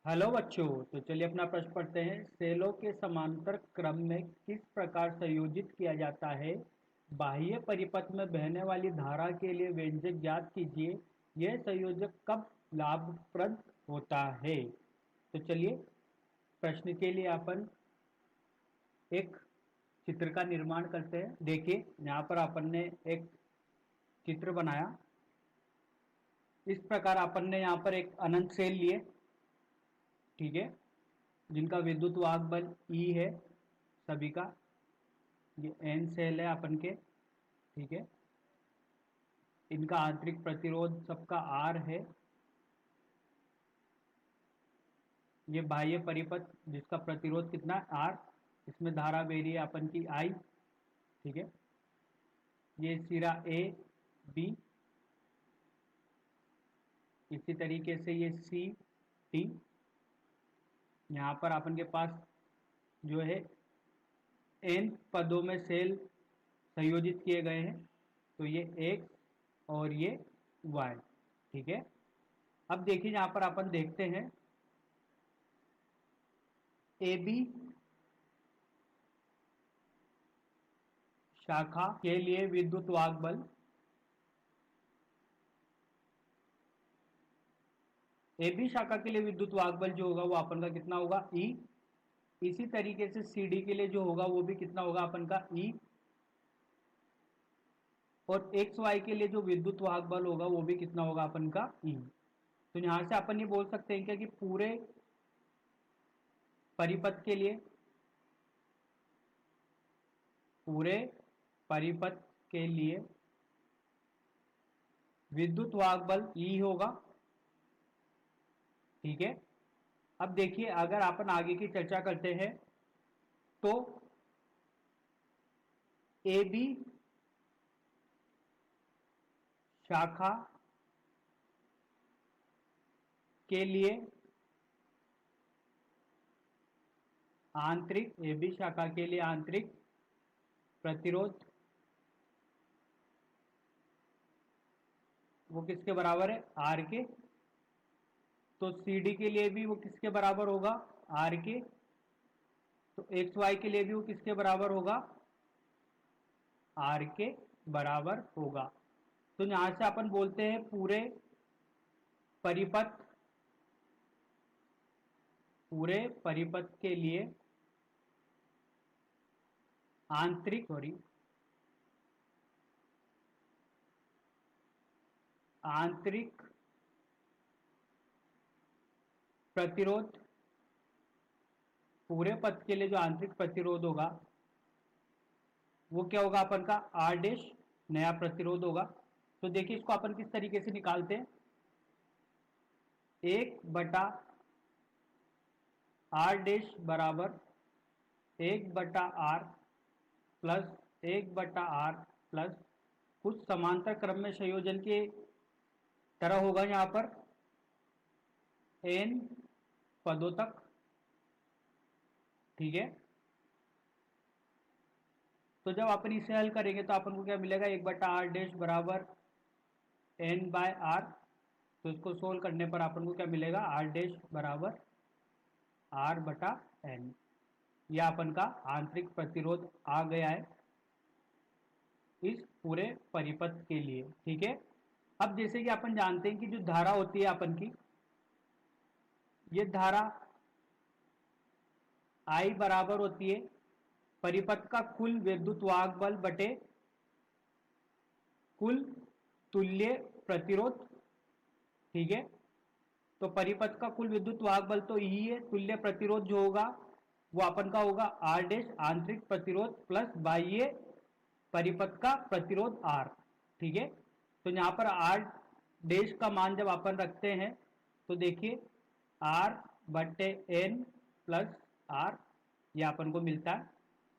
Hello बच्चों। तो चलिए अपना प्रश्न पढ़ते हैं। सेलों के समांतर क्रम में किस प्रकार संयोजित किया जाता है? बाह्य परिपथ में बहने वाली धारा के लिए व्यंजक ज्ञात कीजिए। यह संयोजक कब लाभप्रद होता है? तो चलिए प्रश्न के लिए अपन एक चित्र का निर्माण करते हैं। देखिए यहाँ पर अपन ने एक चित्र बनाया। इस प्रकार अपन ने यहाँ पर एक अनंत सेल लिए, ठीक है, जिनका विद्युत वाहक बल ई है सभी का। ये एन सेल है अपन के, ठीक है। इनका आंतरिक प्रतिरोध सबका आर है। ये बाह्य परिपथ जिसका प्रतिरोध कितना है आर। इसमें धारा बह रही है अपन की आई, ठीक है। ये सिरा ए बी, इसी तरीके से ये सी टी। यहाँ पर अपन के पास जो है एन पदों में सेल संयोजित किए गए हैं। तो ये एक्स और ये वाई, ठीक है। अब देखिए यहां पर अपन देखते हैं ए बी शाखा के लिए विद्युत वाहक बल, ए बी शाखा के लिए विद्युत वाहक बल जो होगा वो अपन का कितना होगा ई। इसी तरीके से सी डी के लिए जो होगा वो भी कितना होगा अपन का ई। और एक्स वाई के लिए जो विद्युत वाहक बल होगा वो भी कितना होगा अपन का ई। तो यहां से अपन ये बोल सकते हैं क्या कि पूरे परिपथ के लिए, पूरे परिपथ के लिए विद्युत वाहक बल ई होगा, ठीक है। अब देखिए अगर अपन आगे की चर्चा करते हैं तो ए बी शाखा के लिए आंतरिक, ए बी शाखा के लिए आंतरिक प्रतिरोध वो किसके बराबर है आर के। तो सी डी के लिए भी वो किसके बराबर होगा आर के। तो एक्स वाई के लिए भी वो किसके बराबर होगा आर के बराबर होगा। तो यहां से अपन बोलते हैं पूरे परिपथ, पूरे परिपथ के लिए आंतरिक, सॉरी, आंतरिक प्रतिरोध, पूरे पथ के लिए जो आंतरिक प्रतिरोध होगा वो क्या होगा अपन का आर डैश, नया प्रतिरोध होगा। तो देखिए इसको अपन किस तरीके से निकालते हैं। एक बटा आर डैश बराबर एक बटा आर प्लस एक बटा आर प्लस कुछ समांतर क्रम में संयोजन के तरह होगा यहां पर एन पदों तक, ठीक है। तो जब अपन इसे हल करेंगे तो अपन को क्या मिलेगा एक बटा आर डैश बराबर एन बाय आर। तो इसको सोल्व करने पर अपन को क्या मिलेगा आर डैश बराबर आर बटा एन। यह अपन का आंतरिक प्रतिरोध आ गया है इस पूरे परिपथ के लिए, ठीक है। अब जैसे कि अपन जानते हैं कि जो धारा होती है अपन की, ये धारा आई बराबर होती है परिपथ का कुल विद्युत वाहक बल बटे कुल तुल्य प्रतिरोध, ठीक है। तो परिपथ का कुल विद्युत वाहक बल तो यही है, तुल्य प्रतिरोध जो होगा वो अपन का होगा आर डैश आंतरिक प्रतिरोध प्लस बाह्य परिपथ का प्रतिरोध आर, ठीक है। तो यहां पर आर डैश का मान जब अपन रखते हैं तो देखिए आर बटे एन प्लस आर, यह अपन को मिलता है,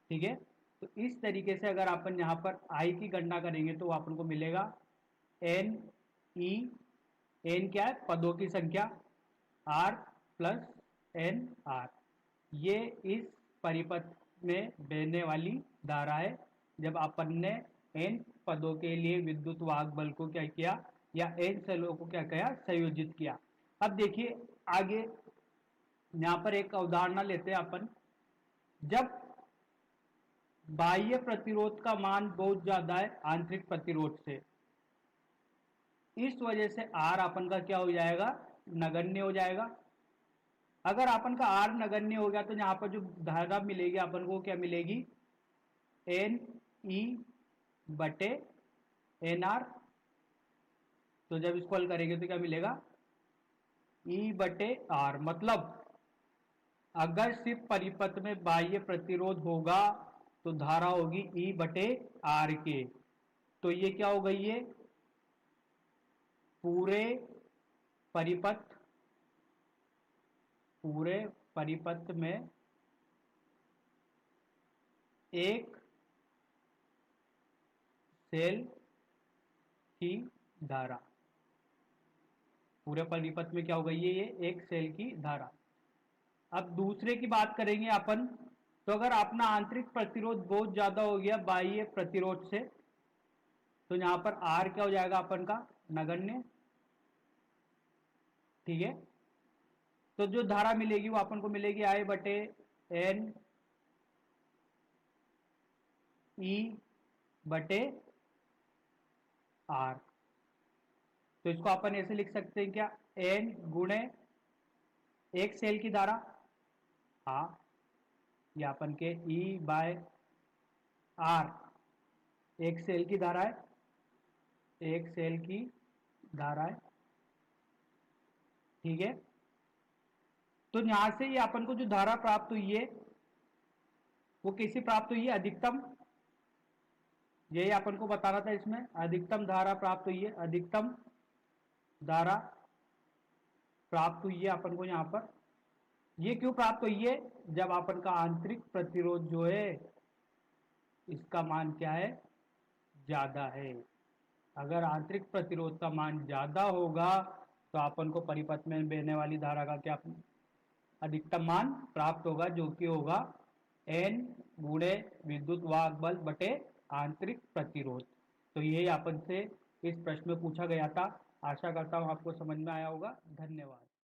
ठीक है। तो इस तरीके से अगर अपन यहां पर आई की गणना करेंगे तो अपन को मिलेगा एन ई, एन क्या है पदों की संख्या, आर प्लस एन आर। ये इस परिपथ में बहने वाली धारा है जब अपन ने एन पदों के लिए विद्युत वाहक बल को क्या किया या एन सेलों को क्या किया संयोजित किया। अब देखिए आगे यहाँ पर एक उदाहरण लेते हैं अपन। जब बाह्य प्रतिरोध का मान बहुत ज्यादा है आंतरिक प्रतिरोध से, इस वजह से आर अपन का क्या हो जाएगा, नगण्य हो जाएगा। अगर अपन का आर नगण्य हो गया तो यहाँ पर जो धारा मिलेगी अपन को क्या मिलेगी, एन ई बटे एन आर। तो जब इसको हल करेंगे तो क्या मिलेगा, ई बटे आर। मतलब अगर सिर्फ परिपथ में बाह्य प्रतिरोध होगा तो धारा होगी ई बटे आर के। तो ये क्या हो गई है, पूरे परिपथ में एक सेल की धारा, पूरे परिपथ में क्या हो गई है, ये एक सेल की धारा। अब दूसरे की बात करेंगे अपन। तो अगर अपना आंतरिक प्रतिरोध बहुत ज्यादा हो गया बाह्य प्रतिरोध से, तो यहां पर आर क्या हो जाएगा अपन का, नगण्य। ठीक है, तो जो धारा मिलेगी वो अपन को मिलेगी आई बटे एन ई बटे आर। तो इसको अपन ऐसे लिख सकते हैं क्या, एन गुणे एक सेल की धारा, हाँ, या अपन के ई बाय आर एक सेल की धारा है, एक सेल की धारा है। ठीक है, तो यहां से ये अपन को जो धारा प्राप्त हुई है वो कैसी प्राप्त हुई है, अधिकतम। यही अपन को बताना था, इसमें अधिकतम धारा प्राप्त हुई है, अधिकतम धारा प्राप्त हुई है अपन को यहाँ पर। ये क्यों प्राप्त हुई है, जब अपन का आंतरिक प्रतिरोध जो है इसका मान क्या है, ज्यादा है। अगर आंतरिक प्रतिरोध का मान ज्यादा होगा तो अपन को परिपथ में बहने वाली धारा का क्या अधिकतम मान प्राप्त होगा, जो कि होगा एन गुणे विद्युत वाहक बल बटे आंतरिक प्रतिरोध। तो यही अपन से इस प्रश्न में पूछा गया था। आशा करता हूं आपको समझ में आया होगा। धन्यवाद।